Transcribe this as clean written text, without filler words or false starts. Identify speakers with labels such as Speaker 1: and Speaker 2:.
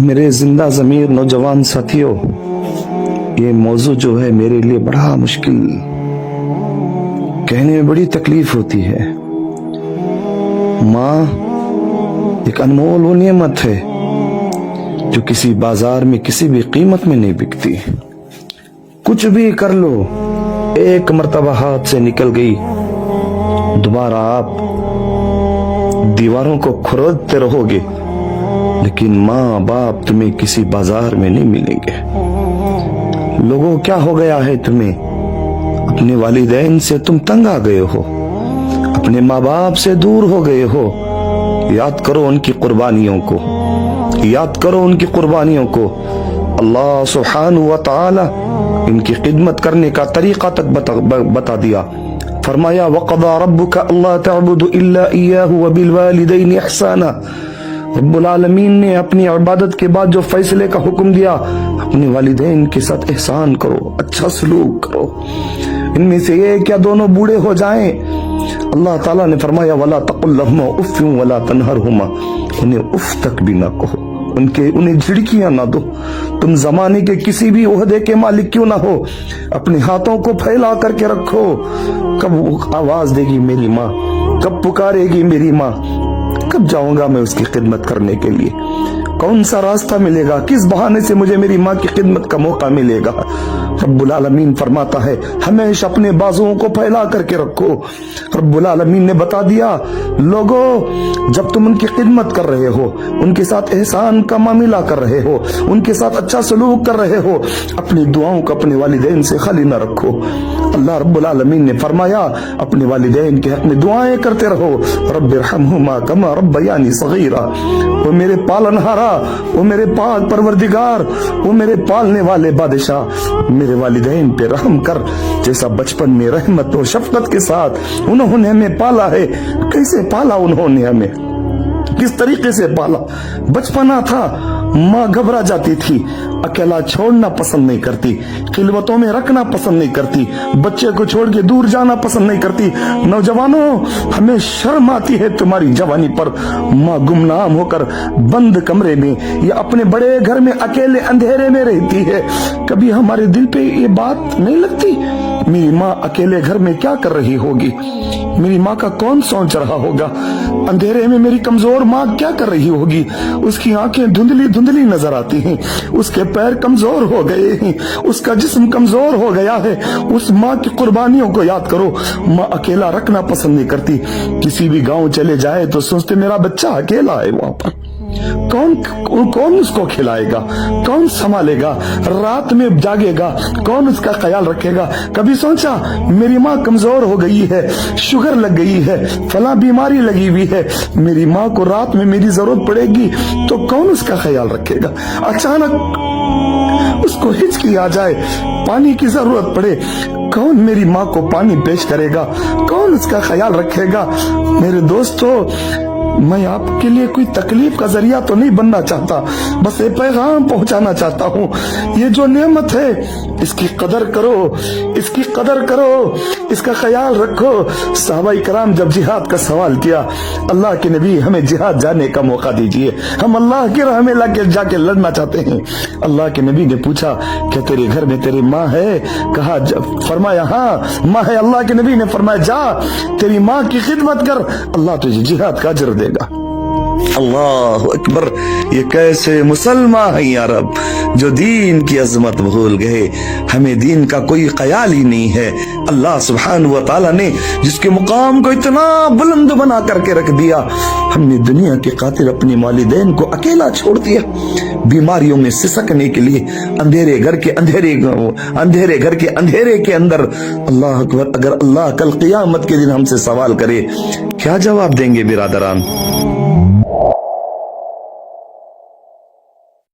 Speaker 1: میرے زندہ ضمیر نوجوان ساتھیوں، یہ موضوع جو ہے میرے لیے بڑا مشکل، کہنے میں بڑی تکلیف ہوتی ہے۔ ماں ایک انمول وہ نعمت ہے جو کسی بازار میں کسی بھی قیمت میں نہیں بکتی۔ کچھ بھی کر لو، ایک مرتبہ ہاتھ سے نکل گئی، دوبارہ آپ دیواروں کو کھرودتے رہو گے، لیکن ماں باپ تمہیں کسی بازار میں نہیں ملیں گے۔ لوگوں کیا ہو گیا ہے تمہیں؟ اپنے والدین سے تم تنگ آ گئے ہو، اپنے ماں باپ سے دور ہو گئے ہو۔ یاد کرو ان کی قربانیوں کو، یاد کرو ان کی قربانیوں کو۔ اللہ سبحانہ و تعالی ان کی خدمت کرنے کا طریقہ تک بتا دیا۔ فرمایا وَقَضَى رَبُّكَ أَلَّا تَعْبُدُوا إِلَّا إِيَّاهُ وَبِالْوَالِدَيْنِ إِحْسَانًا۔ رب العالمین نے اپنی عبادت کے بعد جو فیصلے کا حکم دیا، اپنے والدین کے ساتھ احسان کرو، اچھا سلوک کرو۔ ان میں سے ایک یا دونوں بوڑھے ہو جائیں، اللہ تعالیٰ نے فرمایا وَلَا تَقُلْ لَهُمَا أُفٍّ وَلَا تَنْهَرْهُمَا، انہیں اف تک بھی نہ کہو، انہیں جھڑکیاں نہ دو۔ تم زمانے کے کسی بھی عہدے کے مالک کیوں نہ ہو، اپنے ہاتھوں کو پھیلا کر کے رکھو۔ کب آواز دے گی میری ماں، کب پکارے گی میری ماں، کب جاؤں گا میں اس کی خدمت کرنے کے لیے؟ کون سا راستہ ملے گا؟ کس بہانے سے مجھے میری ماں کی خدمت کا موقع ملے گا؟ رب العالمین فرماتا ہے ہمیشہ اپنے بازوؤں کو پھیلا کر کے رکھو۔ رب العالمین نے بتا دیا لوگو، جب تم ان کی خدمت کر رہے ہو، ان کے ساتھ احسان کا معاملہ کر رہے ہو، ان کے ساتھ اچھا سلوک کر رہے ہو، اپنی دعاؤں کو اپنے والدین سے خالی نہ رکھو۔ اللہ رب العالمین نے فرمایا اپنے والدین کے حق میں دعائیں کرتے رہو۔ رب ارحمہما کما ربیانی صغیرا، وہ میرے پالنہارا، وہ میرے پاک پروردگار، وہ میرے پالنے والے بادشاہ، میرے والدین پہ رحم کر، جیسا بچپن میں رحمت اور شفقت کے ساتھ انہوں نے ہمیں پالا ہے۔ کیسے پالا انہوں نے ہمیں؟ کس طریقے سے پالا؟ بچپنا تھا، ماں گھبرا جاتی تھی، اکیلا چھوڑنا پسند نہیں کرتی، خلوتوں میں رکھنا پسند نہیں کرتی، بچے کو چھوڑ کے دور جانا پسند نہیں کرتی۔ نوجوانوں، ہمیں شرم آتی ہے تمہاری جوانی پر۔ ماں گمنام ہو کر بند کمرے میں یا اپنے بڑے گھر میں اکیلے اندھیرے میں رہتی ہے۔ کبھی ہمارے دل پہ یہ بات نہیں لگتی میری ماں اکیلے گھر میں کیا کر رہی ہوگی؟ میری ماں کا کون سوچ رہا ہوگا؟ اندھیرے میں میری کمزور ماں کیا کر رہی ہوگی؟ اس کی آنکھیں دھندلی دھندلی نظر آتی ہیں، اس کے پیر کمزور ہو گئے ہیں، اس کا جسم کمزور ہو گیا ہے۔ اس ماں کی قربانیوں کو یاد کرو۔ ماں اکیلا رکھنا پسند نہیں کرتی۔ کسی بھی گاؤں چلے جائے تو سوچتے میرا بچہ اکیلا ہے وہاں پر، کون اس کو کھلائے گا، کون سنبھالے گا، رات میں جاگے گا، کون اس کا خیال رکھے گا؟ کبھی سوچا میری ماں کمزور ہو گئی ہے، شوگر لگ گئی ہے، فلاں بیماری لگی ہوئی ہے، میری ماں کو رات میں میری ضرورت پڑے گی تو کون اس کا خیال رکھے گا؟ اچانک اس کو ہچکی آ جائے، پانی کی ضرورت پڑے، کون میری ماں کو پانی پیش کرے گا؟ کون اس کا خیال رکھے گا؟ میرے دوستو، میں آپ کے لیے کوئی تکلیف کا ذریعہ تو نہیں بننا چاہتا، بس ایک پیغام پہنچانا چاہتا ہوں۔ یہ جو نعمت ہے اس کی قدر کرو، اس کی قدر کرو، اس کا خیال رکھو۔ صحابہ کرام جب جہاد کا سوال کیا، اللہ کے نبی ہمیں جہاد جانے کا موقع دیجئے، ہم اللہ کی راہ میں جا کے لڑنا چاہتے ہیں۔ اللہ کے نبی نے پوچھا کہ تیرے گھر میں تیری ماں ہے؟ کہا، فرمایا ہاں ماں ہے۔ اللہ کے نبی نے فرمایا جا تیری ماں کی خدمت کر، اللہ تجھے جہاد کا اجر دے گا۔ اللہ اکبر! یہ کیسے مسلمان ہیں یا رب، جو دین کی عظمت بھول گئے۔ ہمیں دین کا کوئی خیال ہی نہیں ہے۔ اللہ سبحانہ و تعالیٰ نے جس کے مقام کو اتنا بلند بنا کر کے رکھ دیا، ہم نے دنیا کی خاطر اپنے والدین کو اکیلا چھوڑ دیا، بیماریوں میں سسکنے کے لیے اندھیرے گھر کے اندھیرے کے اندر۔ اللہ اکبر! اگر اللہ کل قیامت کے دن ہم سے سوال کرے، کیا جواب دیں گے برادران؟